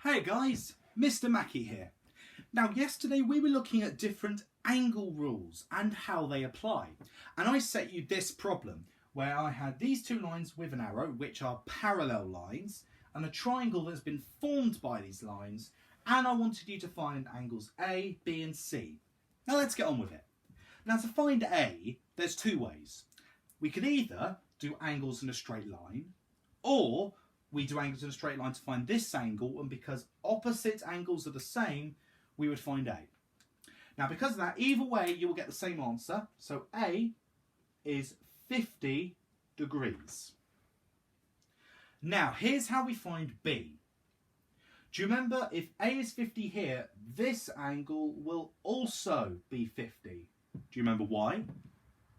Hey guys, Mr. Mackey here. Now yesterday we were looking at different angle rules and how they apply. And I set you this problem where I had these two lines with an arrow, which are parallel lines, and a triangle that's been formed by these lines, and I wanted you to find angles A, B and C. Now let's get on with it. Now to find A, there's two ways. We could either do angles in a straight line, or we do angles in a straight line to find this angle, and because opposite angles are the same, we would find A. Now because of that, either way you will get the same answer. So A is 50 degrees. Now here's how we find B. Do you remember, if A is 50 here, this angle will also be 50. Do you remember why?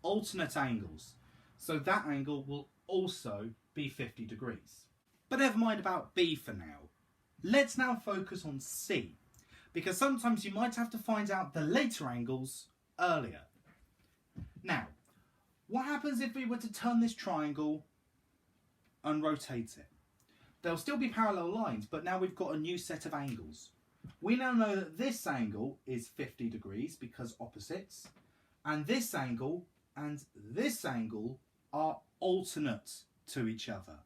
Alternate angles. So that angle will also be 50 degrees. But never mind about B for now. Let's now focus on C, because sometimes you might have to find out the later angles earlier. Now, what happens if we were to turn this triangle and rotate it? There'll still be parallel lines, but now we've got a new set of angles. We now know that this angle is 50 degrees because opposites, and this angle are alternate to each other.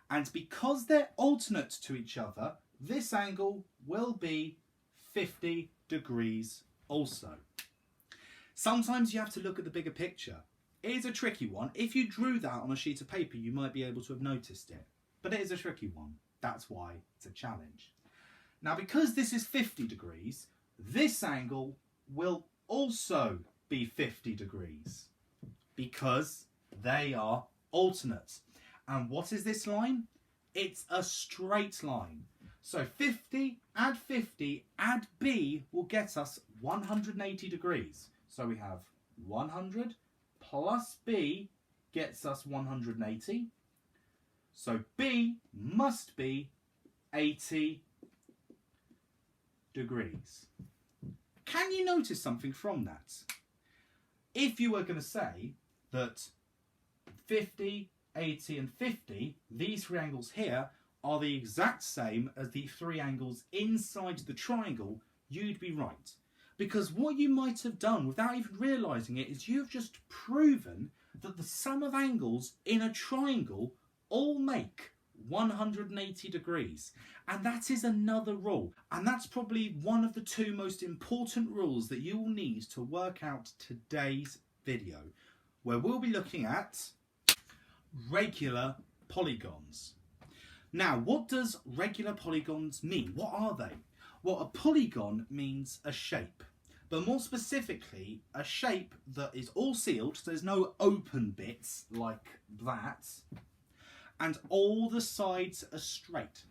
And because they're alternate to each other, this angle will be 50 degrees also. Sometimes you have to look at the bigger picture. It is a tricky one. If you drew that on a sheet of paper, you might be able to have noticed it. But it is a tricky one. That's why it's a challenge. Now, because this is 50 degrees, this angle will also be 50 degrees because they are alternate. And what is this line? It's a straight line. So 50, add B will get us 180 degrees. So we have 100 plus B gets us 180. So B must be 80 degrees. Can you notice something from that? If you were going to say that 50, 80 and 50, these three angles here, are the exact same as the three angles inside the triangle, you'd be right. Because what you might have done without even realising it is you've just proven that the sum of angles in a triangle all make 180 degrees. And that is another rule. And that's probably one of the two most important rules that you will need to work out today's video, where we'll be looking at regular polygons. Now, what does regular polygons mean? What are they? Well, a polygon means a shape, but more specifically, a shape that is all sealed, so there's no open bits like that, and all the sides are straight.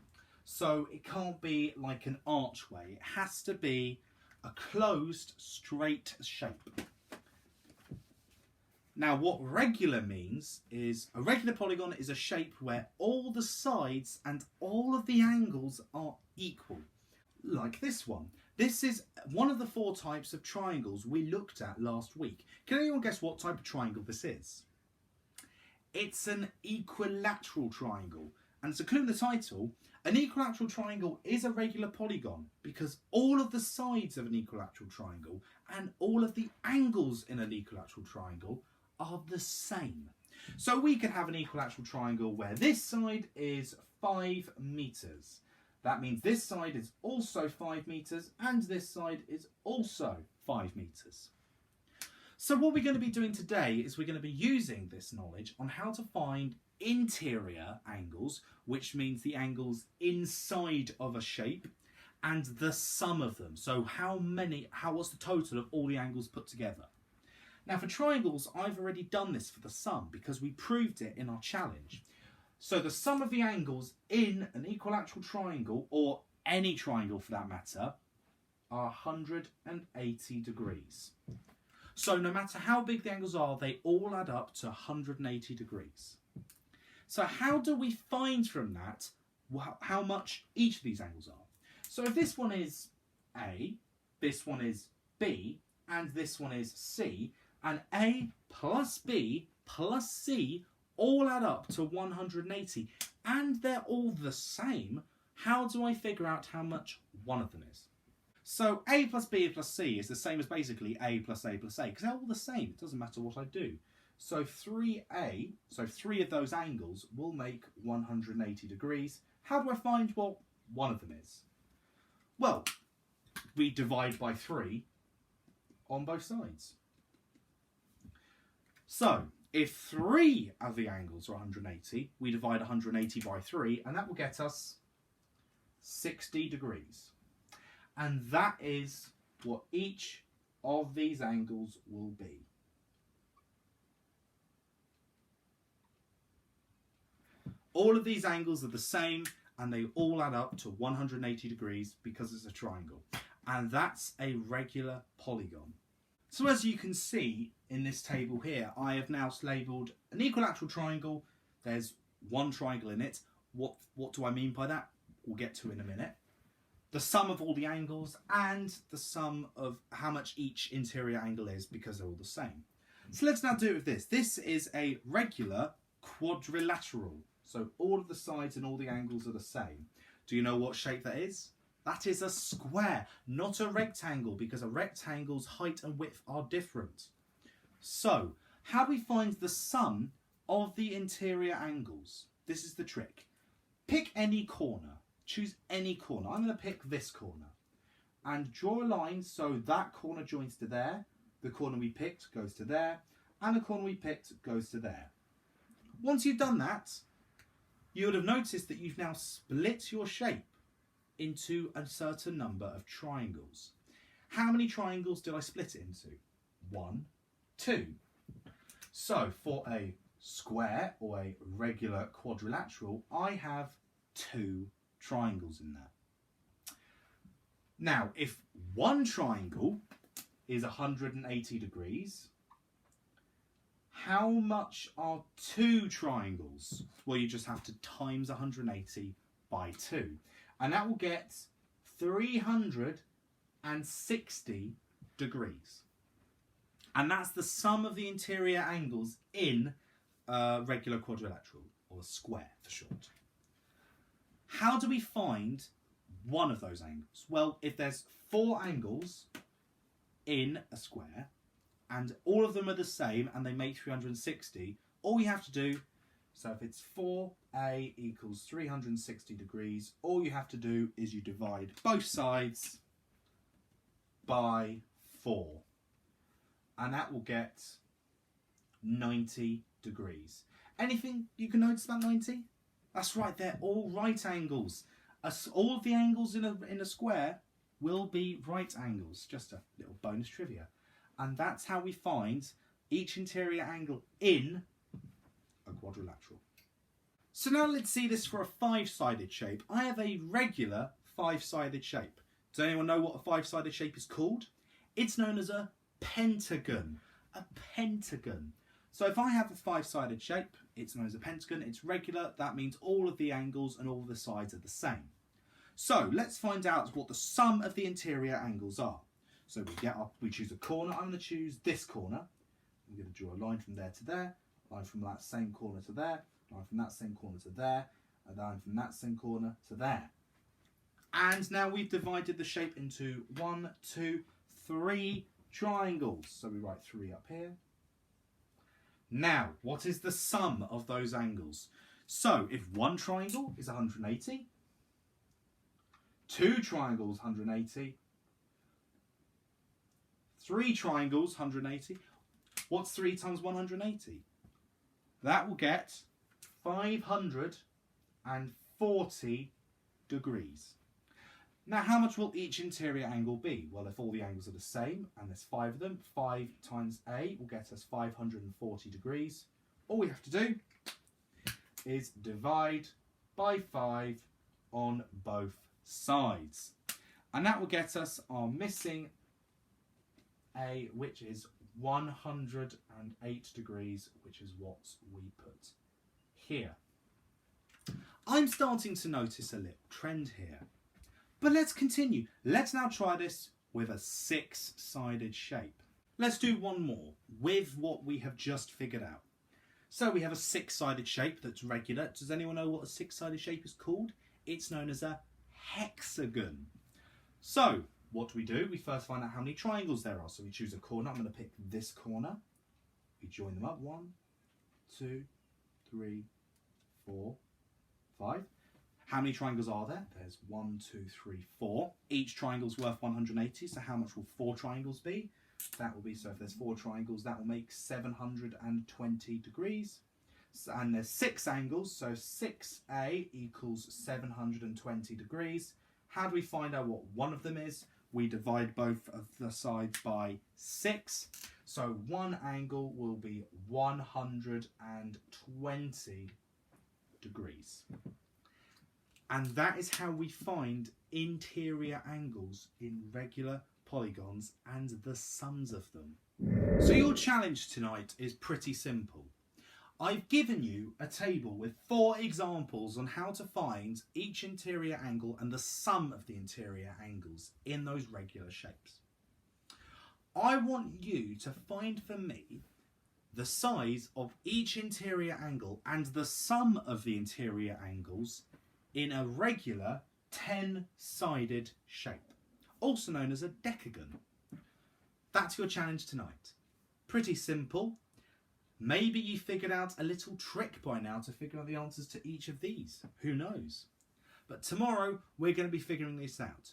So it can't be like an archway. It has to be a closed, straight shape. Now, what regular means is a regular polygon is a shape where all the sides and all of the angles are equal, like this one. This is one of the four types of triangles we looked at last week. Can anyone guess what type of triangle this is? It's an equilateral triangle, and to clue the title, an equilateral triangle is a regular polygon because all of the sides of an equilateral triangle and all of the angles in an equilateral triangle are the same. So we could have an equilateral triangle where this side is 5 meters. That means this side is also 5 meters and this side is also 5 meters. So what we're going to be doing today is we're going to be using this knowledge on how to find interior angles, which means the angles inside of a shape, and the sum of them. So what's the total of all the angles put together? Now for triangles, I've already done this for the sum because we proved it in our challenge. So the sum of the angles in an equilateral triangle, or any triangle for that matter, are 180 degrees. So no matter how big the angles are, they all add up to 180 degrees. So how do we find from that how much each of these angles are? So if this one is A, this one is B, and this one is C, and A plus B plus C all add up to 180, and they're all the same, How do I figure out how much one of them is? So a plus b plus c is the same as basically a plus a plus a, because they're all the same. It doesn't matter what I do. So 3a, so 3 of those angles will make 180 degrees. How do I find what one of them is? Well, we divide by 3 on both sides. So if 3 of the angles are 180, we divide 180 by 3, and that will get us 60 degrees. And that is what each of these angles will be. All of these angles are the same, and they all add up to 180 degrees because it's a triangle. And that's a regular polygon. So as you can see in this table here, I have now labelled an equilateral triangle. There's one triangle in it. What do I mean by that? We'll get to in a minute. The sum of all the angles and the sum of how much each interior angle is, because they're all the same. So let's now do it with this. This is a regular quadrilateral. So all of the sides and all the angles are the same. Do you know what shape that is? That is a square, not a rectangle, because a rectangle's height and width are different. So how do we find the sum of the interior angles? This is the trick. Pick any corner. Choose any corner. I'm going to pick this corner. And draw a line so that corner joins to there. The corner we picked goes to there. And the corner we picked goes to there. Once you've done that, you would have noticed that you've now split your shape into a certain number of triangles. How many triangles did I split it into? 1, 2. So for a square or a regular quadrilateral, I have 2 triangles in there. Now, if one triangle is 180 degrees, how much are 2 triangles? Well, you just have to times 180 by 2. And that will get 360 degrees. And that's the sum of the interior angles in a regular quadrilateral, or a square for short. How do we find one of those angles? Well, if there's 4 angles in a square, and all of them are the same, and they make 360, all you have to do, so if it's 4a equals 360 degrees, all you have to do is you divide both sides by 4. And that will get 90 degrees. Anything you can notice about 90? That's right, they're all right angles. All of the angles in a square will be right angles. Just a little bonus trivia. And that's how we find each interior angle in a quadrilateral. So now let's see this for a 5-sided shape. I have a regular 5-sided shape. Does anyone know what a 5-sided shape is called? It's known as a pentagon. A pentagon. So if I have a 5-sided shape, it's known as a pentagon. It's regular. That means all of the angles and all of the sides are the same. So let's find out what the sum of the interior angles are. So we choose a corner. I'm going to choose this corner. I'm going to draw a line from there to there, a line from that same corner to there, a line from that same corner to there, a line from that same corner to there. And now we've divided the shape into 1, 2, 3 triangles. So we write 3 up here. Now, what is the sum of those angles? So if one triangle is 180, 2 triangles 180, 3 triangles 180, what's 3 times 180? That will get 540 degrees. Now, how much will each interior angle be? Well, if all the angles are the same, and there's 5 of them, 5 times A will get us 540 degrees. All we have to do is divide by 5 on both sides. And that will get us our missing A, which is 108 degrees, which is what we put here. I'm starting to notice a little trend here. But let's continue. Let's now try this with a 6-sided shape. Let's do one more with what we have just figured out. So we have a 6-sided shape that's regular. Does anyone know what a 6-sided shape is called? It's known as a hexagon. So what do? We first find out how many triangles there are. So we choose a corner. I'm going to pick this corner. We join them up. 1, 2, 3, 4, 5. How many triangles are there? There's 1, 2, 3, 4. Each triangle's worth 180. So how much will 4 triangles be? That will be, so if there's 4 triangles, that will make 720 degrees. And there's 6 angles, so 6A equals 720 degrees. How do we find out what one of them is? We divide both of the sides by 6. So one angle will be 120 degrees. And that is how we find interior angles in regular polygons and the sums of them. So your challenge tonight is pretty simple. I've given you a table with 4 examples on how to find each interior angle and the sum of the interior angles in those regular shapes. I want you to find for me the size of each interior angle and the sum of the interior angles in a regular 10-sided shape, also known as a decagon. That's your challenge tonight. Pretty simple. Maybe you figured out a little trick by now to figure out the answers to each of these. Who knows? But tomorrow, we're going to be figuring this out.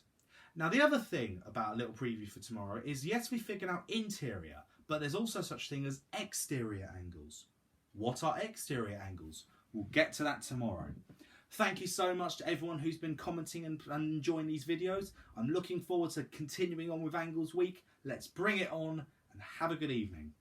Now, the other thing about a little preview for tomorrow is, yes, we figured out interior, but there's also such thing as exterior angles. What are exterior angles? We'll get to that tomorrow. Thank you so much to everyone who's been commenting and enjoying these videos. I'm looking forward to continuing on with Angles Week. Let's bring it on and have a good evening.